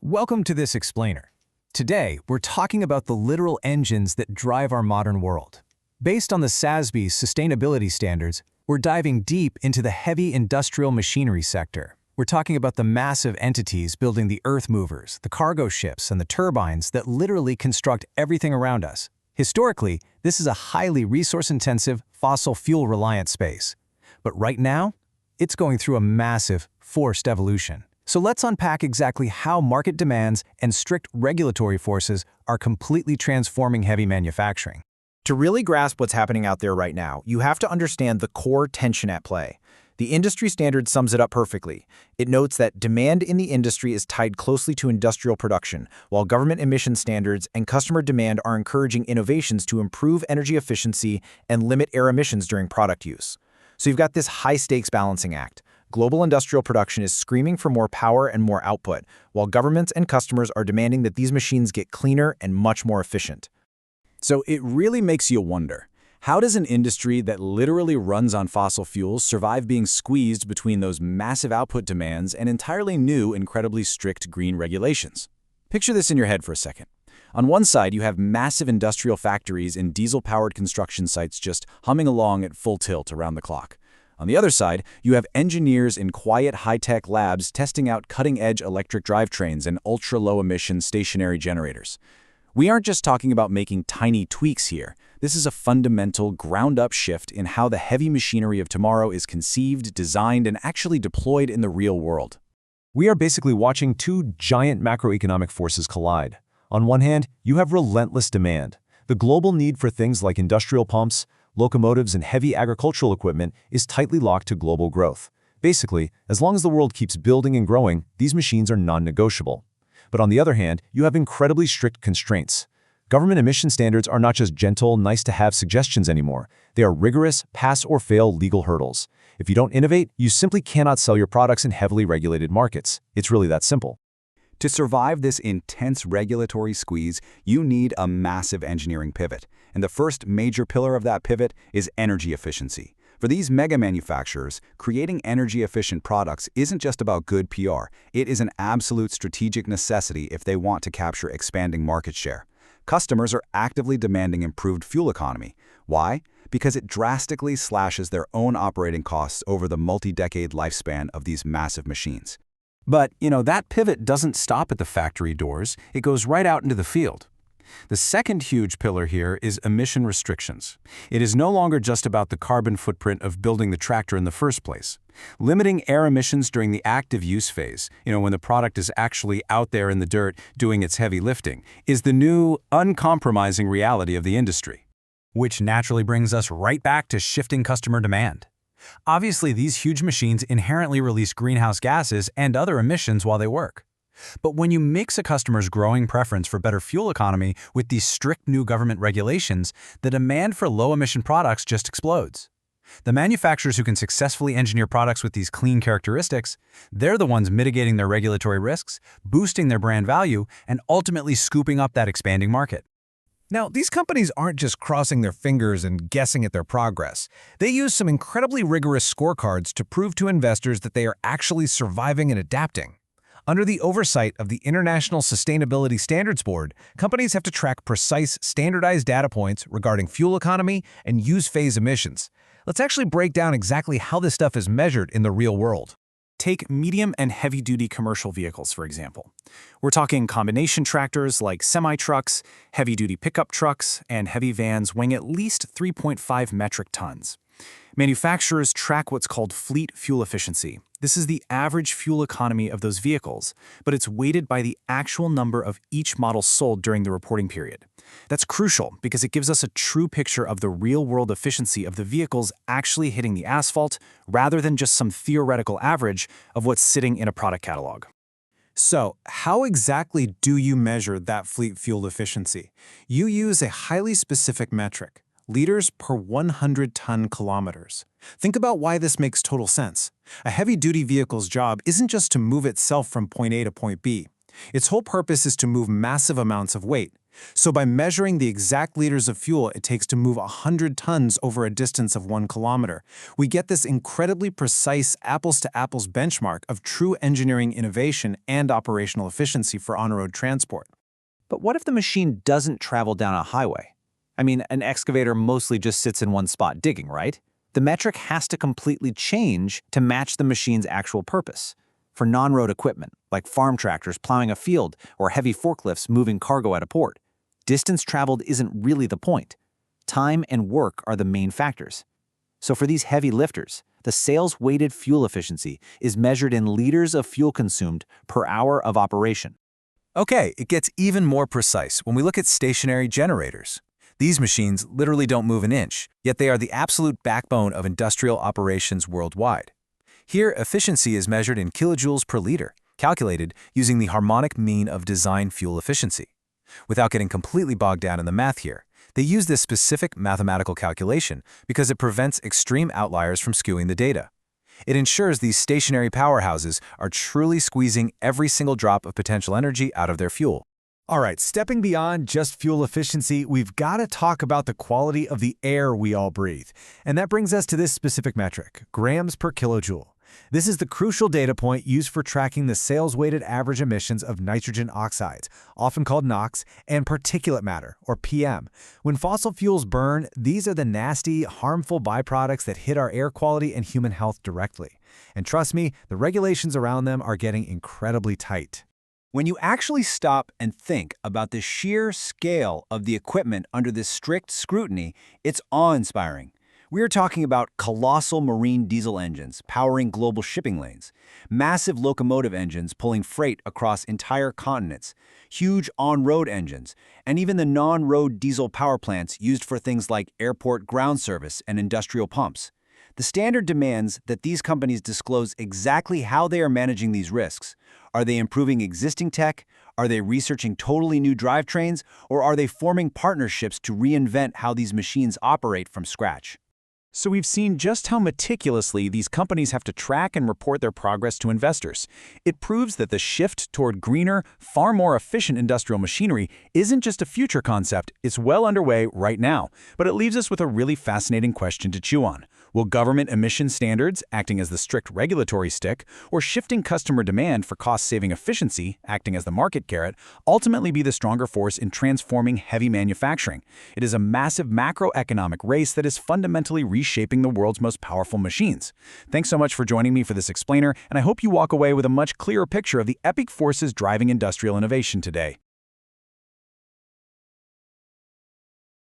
Welcome to this explainer. Today, we're talking about the literal engines that drive our modern world. Based on the SASB sustainability standards, we're diving deep into the heavy industrial machinery sector. We're talking about the massive entities building the earth movers, the cargo ships, and the turbines that literally construct everything around us. Historically, this is a highly resource-intensive, fossil fuel-reliant space. But right now, it's going through a massive, forced evolution. So let's unpack exactly how market demands and strict regulatory forces are completely transforming heavy manufacturing. To really grasp what's happening out there right now, you have to understand the core tension at play. The industry standard sums it up perfectly. It notes that demand in the industry is tied closely to industrial production, while government emission standards and customer demand are encouraging innovations to improve energy efficiency and limit air emissions during product use. So you've got this high-stakes balancing act. Global industrial production is screaming for more power and more output, while governments and customers are demanding that these machines get cleaner and much more efficient. So it really makes you wonder, how does an industry that literally runs on fossil fuels survive being squeezed between those massive output demands and entirely new, incredibly strict green regulations? Picture this in your head for a second. On one side, you have massive industrial factories and diesel-powered construction sites just humming along at full tilt around the clock. On the other side, you have engineers in quiet, high-tech labs testing out cutting-edge electric drivetrains and ultra-low-emission stationary generators. We aren't just talking about making tiny tweaks here. This is a fundamental, ground-up shift in how the heavy machinery of tomorrow is conceived, designed, and actually deployed in the real world. We are basically watching two giant macroeconomic forces collide. On one hand, you have relentless demand. The global need for things like industrial pumps, locomotives, and heavy agricultural equipment is tightly locked to global growth. Basically, as long as the world keeps building and growing, these machines are non-negotiable. But on the other hand, you have incredibly strict constraints. Government emission standards are not just gentle, nice-to-have suggestions anymore. They are rigorous, pass-or-fail legal hurdles. If you don't innovate, you simply cannot sell your products in heavily regulated markets. It's really that simple. To survive this intense regulatory squeeze, you need a massive engineering pivot. And the first major pillar of that pivot is energy efficiency. For these mega manufacturers, creating energy-efficient products isn't just about good PR. It is an absolute strategic necessity if they want to capture expanding market share. Customers are actively demanding improved fuel economy. Why? Because it drastically slashes their own operating costs over the multi-decade lifespan of these massive machines. But, that pivot doesn't stop at the factory doors. It goes right out into the field. The second huge pillar here is emission restrictions. It is no longer just about the carbon footprint of building the tractor in the first place. Limiting air emissions during the active use phase, when the product is actually out there in the dirt doing its heavy lifting, is the new, uncompromising reality of the industry. Which naturally brings us right back to shifting customer demand. Obviously, these huge machines inherently release greenhouse gases and other emissions while they work. But when you mix a customer's growing preference for better fuel economy with these strict new government regulations, the demand for low-emission products just explodes. The manufacturers who can successfully engineer products with these clean characteristics, they're the ones mitigating their regulatory risks, boosting their brand value, and ultimately scooping up that expanding market. Now, these companies aren't just crossing their fingers and guessing at their progress. They use some incredibly rigorous scorecards to prove to investors that they are actually surviving and adapting. Under the oversight of the International Sustainability Standards Board, companies have to track precise, standardized data points regarding fuel economy and use phase emissions. Let's actually break down exactly how this stuff is measured in the real world. Take medium and heavy-duty commercial vehicles, for example. We're talking combination tractors like semi-trucks, heavy-duty pickup trucks, and heavy vans weighing at least 3.5 metric tons. Manufacturers track what's called fleet fuel efficiency. This is the average fuel economy of those vehicles, but it's weighted by the actual number of each model sold during the reporting period. That's crucial because it gives us a true picture of the real-world efficiency of the vehicles actually hitting the asphalt, rather than just some theoretical average of what's sitting in a product catalog. So, how exactly do you measure that fleet fuel efficiency? You use a highly specific metric: liters per 100-ton kilometers. Think about why this makes total sense. A heavy-duty vehicle's job isn't just to move itself from point A to point B. Its whole purpose is to move massive amounts of weight. So by measuring the exact liters of fuel it takes to move 100 tons over a distance of 1 kilometer, we get this incredibly precise apples-to-apples benchmark of true engineering innovation and operational efficiency for on-road transport. But what if the machine doesn't travel down a highway? I mean, an excavator mostly just sits in one spot digging, right? The metric has to completely change to match the machine's actual purpose. For non-road equipment, like farm tractors plowing a field or heavy forklifts moving cargo at a port, distance traveled isn't really the point. Time and work are the main factors. So for these heavy lifters, the sales-weighted fuel efficiency is measured in liters of fuel consumed per hour of operation. Okay, it gets even more precise when we look at stationary generators. These machines literally don't move an inch, yet they are the absolute backbone of industrial operations worldwide. Here, efficiency is measured in kilojoules per liter, calculated using the harmonic mean of design fuel efficiency. Without getting completely bogged down in the math here, they use this specific mathematical calculation because it prevents extreme outliers from skewing the data. It ensures these stationary powerhouses are truly squeezing every single drop of potential energy out of their fuel. All right, stepping beyond just fuel efficiency, we've got to talk about the quality of the air we all breathe. And that brings us to this specific metric, grams per kilojoule. This is the crucial data point used for tracking the sales-weighted average emissions of nitrogen oxides, often called NOx, and particulate matter, or PM. When fossil fuels burn, these are the nasty, harmful byproducts that hit our air quality and human health directly. And trust me, the regulations around them are getting incredibly tight. When you actually stop and think about the sheer scale of the equipment under this strict scrutiny, it's awe-inspiring. We are talking about colossal marine diesel engines powering global shipping lanes, massive locomotive engines pulling freight across entire continents, huge on-road engines, and even the non-road diesel power plants used for things like airport ground service and industrial pumps. The standard demands that these companies disclose exactly how they are managing these risks. Are they improving existing tech? Are they researching totally new drivetrains? Or are they forming partnerships to reinvent how these machines operate from scratch? So we've seen just how meticulously these companies have to track and report their progress to investors. It proves that the shift toward greener, far more efficient industrial machinery isn't just a future concept, it's well underway right now. But it leaves us with a really fascinating question to chew on. Will government emission standards, acting as the strict regulatory stick, or shifting customer demand for cost-saving efficiency, acting as the market carrot, ultimately be the stronger force in transforming heavy manufacturing? It is a massive macroeconomic race that is fundamentally reshaping the world's most powerful machines. Thanks so much for joining me for this explainer, and I hope you walk away with a much clearer picture of the epic forces driving industrial innovation today.